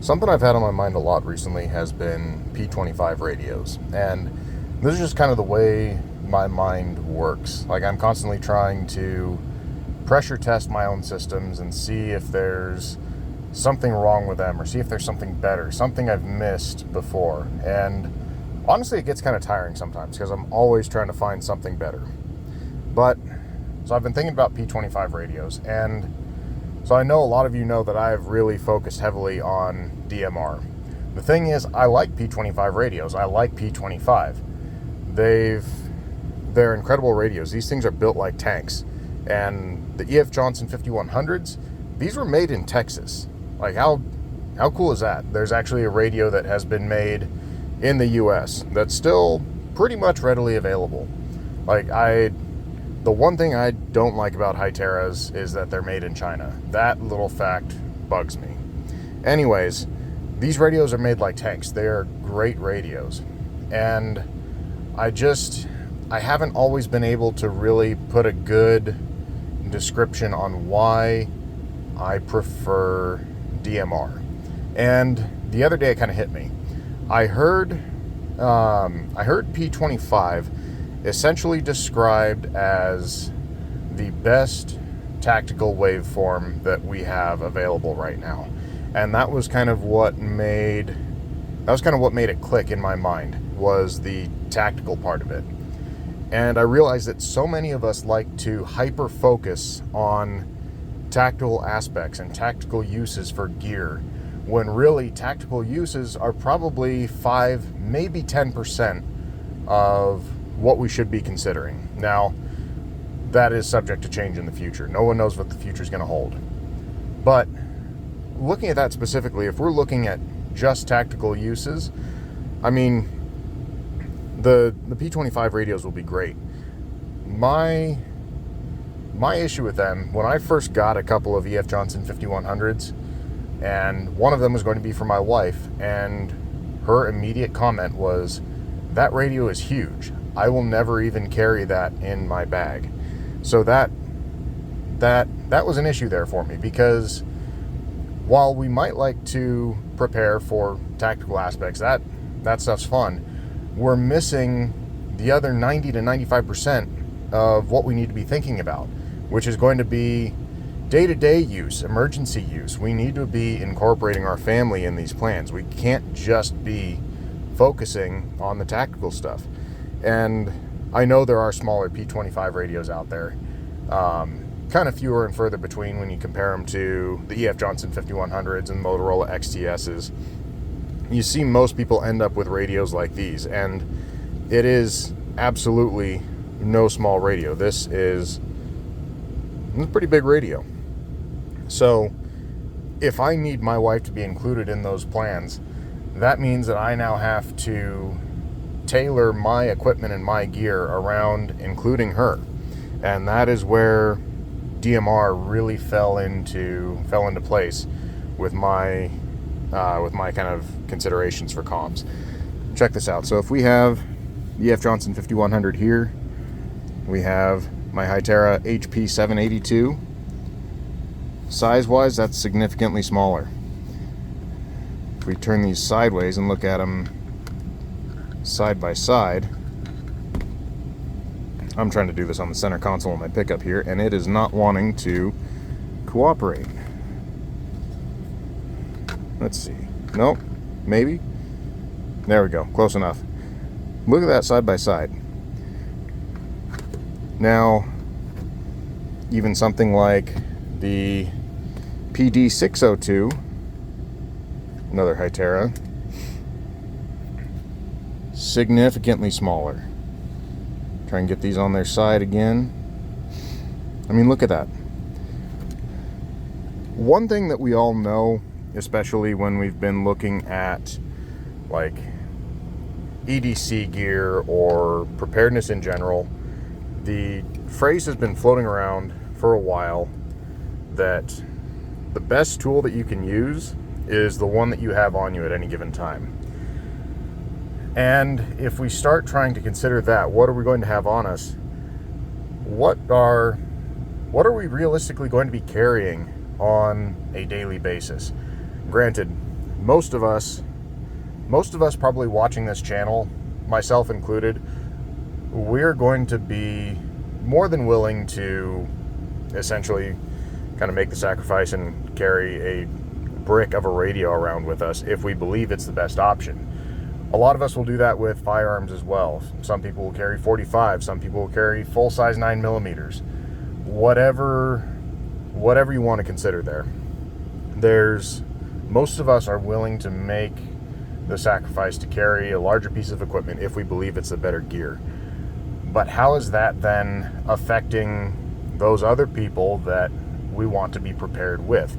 Something I've had on my mind a lot recently has been P25 radios. And this is just kind of the way my mind works. Like, I'm constantly trying to pressure test my own systems and see if there's something wrong with them or see if there's something better, something I've missed before. And honestly, it gets kind of tiring sometimes because I'm always trying to find something better. But, so I've been thinking about P25 radios, and so I know a lot of you know that I've really focused heavily on DMR. The thing is, I like P25 radios. I like P25. They're incredible radios. These things are built like tanks. And the E.F. Johnson 5100s, these were made in Texas. Like, how cool is that? There's actually a radio that has been made in the U.S. that's still pretty much readily available. Like, the one thing I don't like about Hyteras is that they're made in China. That little fact bugs me. Anyways, these radios are made like tanks. They are great radios. And I haven't always been able to really put a good description on why I prefer DMR. And the other day it kind of hit me. I heard P25 essentially described as the best tactical waveform that we have available right now. And that was kind of what made it click in my mind, was the tactical part of it. And I realized that so many of us like to hyper focus on tactical aspects and tactical uses for gear, when really tactical uses are probably 5, maybe 10% of what we should be considering. Now, that is subject to change in the future. No one knows what the future is going to hold. But looking at that specifically, if we're looking at just tactical uses, I mean, the P25 radios will be great. My issue with them, when I first got a couple of E.F. Johnson 5100s, and one of them was going to be for my wife, and her immediate comment was, "That radio is huge. I will never even carry that in my bag." So that was an issue there for me, because while we might like to prepare for tactical aspects, that stuff's fun, we're missing the other 90 to 95% of what we need to be thinking about, which is going to be day-to-day use, emergency use. We need to be incorporating our family in these plans. We can't just be focusing on the tactical stuff. And I know there are smaller P25 radios out there, kind of fewer and further between when you compare them to the E.F. Johnson 5100s and Motorola XTSs. You see most people end up with radios like these, and it is absolutely no small radio. This is a pretty big radio. So if I need my wife to be included in those plans, that means that I now have to tailor my equipment and my gear around including her. And that is where DMR really fell into place with my kind of considerations for comms. Check this out. So if we have the E.F. Johnson 5100 here, we have my Hytera HP 782. Size-wise, that's significantly smaller. If we turn these sideways and look at them side by side, I'm trying to do this on the center console of my pickup here, and it is not wanting to cooperate. Let's see. Nope. Maybe. There we go. Close enough. Look at that side by side. Now, even something like the PD602, another Hytera, significantly smaller. Try and get these on their side again. I mean, look at that. One thing that we all know, especially when we've been looking at like EDC gear or preparedness in general, the phrase has been floating around for a while that the best tool that you can use is the one that you have on you at any given time. And if we start trying to consider that, what are we going to have on us? What are we realistically going to be carrying on a daily basis? Granted, most of us probably watching this channel, myself included, we're going to be more than willing to essentially kind of make the sacrifice and carry a brick of a radio around with us if we believe it's the best option. A lot of us will do that with firearms as well. Some people will carry 45, some people will carry full-size 9mm. Whatever you want to consider there. Most of us are willing to make the sacrifice to carry a larger piece of equipment if we believe it's the better gear. But how is that then affecting those other people that we want to be prepared with?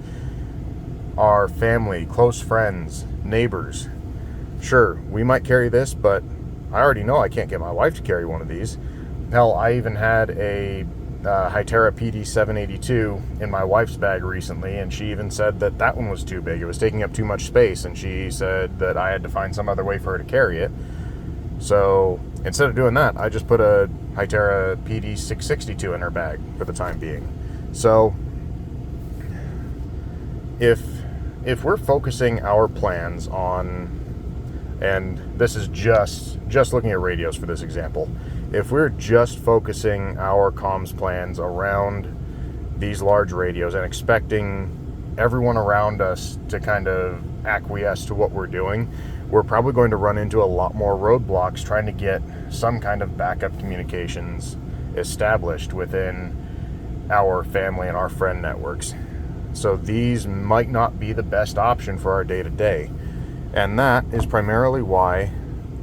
Our family, close friends, neighbors. Sure, we might carry this, but I already know I can't get my wife to carry one of these. Hell, I even had a Hytera PD782 in my wife's bag recently, and she even said that one was too big. It was taking up too much space, and she said that I had to find some other way for her to carry it. So instead of doing that, I just put a Hytera PD662 in her bag for the time being. So if we're focusing our plans on, and this is just looking at radios for this example, if we're just focusing our comms plans around these large radios and expecting everyone around us to kind of acquiesce to what we're doing, we're probably going to run into a lot more roadblocks trying to get some kind of backup communications established within our family and our friend networks. So these might not be the best option for our day-to-day. And that is primarily why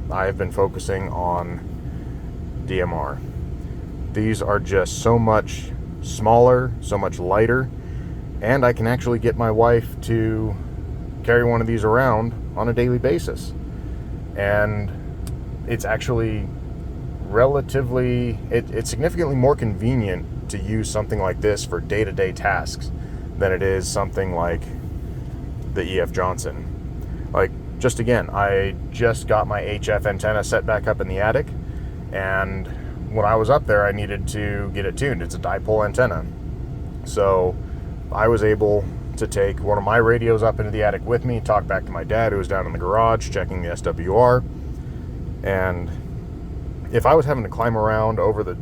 I've been focusing on DMR. These are just so much smaller, so much lighter, and I can actually get my wife to carry one of these around on a daily basis. And it's actually it's significantly more convenient to use something like this for day-to-day tasks than it is something like the EF Johnson. Like, just again, I just got my HF antenna set back up in the attic, and when I was up there, I needed to get it tuned. It's a dipole antenna. So I was able to take one of my radios up into the attic with me, talk back to my dad, who was down in the garage checking the SWR. And if I was having to climb around over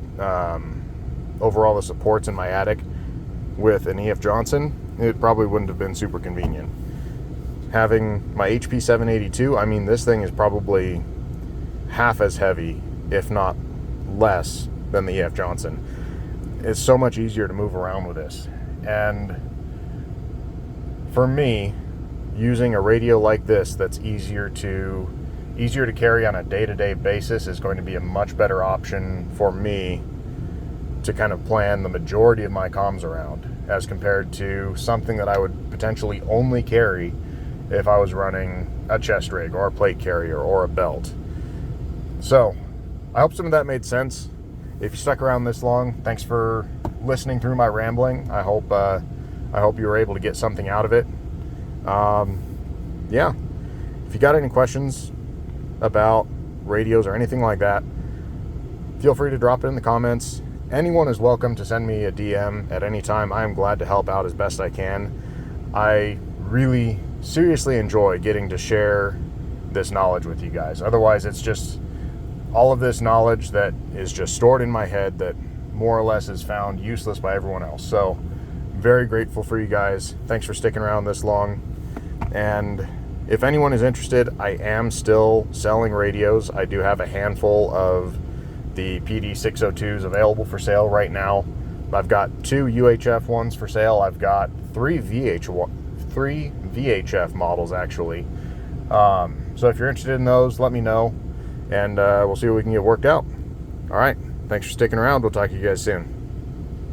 all the supports in my attic with an EF Johnson, it probably wouldn't have been super convenient. Having my HP 782, I mean, this thing is probably half as heavy, if not less, than the EF Johnson. It's so much easier to move around with this. And for me, using a radio like this that's easier to carry on a day-to-day basis is going to be a much better option for me to kind of plan the majority of my comms around, as compared to something that I would potentially only carry if I was running a chest rig or a plate carrier or a belt. So I hope some of that made sense. If you stuck around this long, thanks for listening through my rambling. I hope you were able to get something out of it. Yeah, if you got any questions about radios or anything like that, feel free to drop it in the comments. Anyone is welcome to send me a DM at any time. I am glad to help out as best I can. I really seriously enjoy getting to share this knowledge with you guys. Otherwise, it's just all of this knowledge that is just stored in my head that more or less is found useless by everyone else. So very grateful for you guys. Thanks for sticking around this long. And if anyone is interested, I am still selling radios. I do have a handful of the PD602s available for sale right now. I've got 2 UHF ones for sale. I've got 3 VHF models actually. So if you're interested in those, let me know, and we'll see what we can get worked out. All right, thanks for sticking around. We'll talk to you guys soon.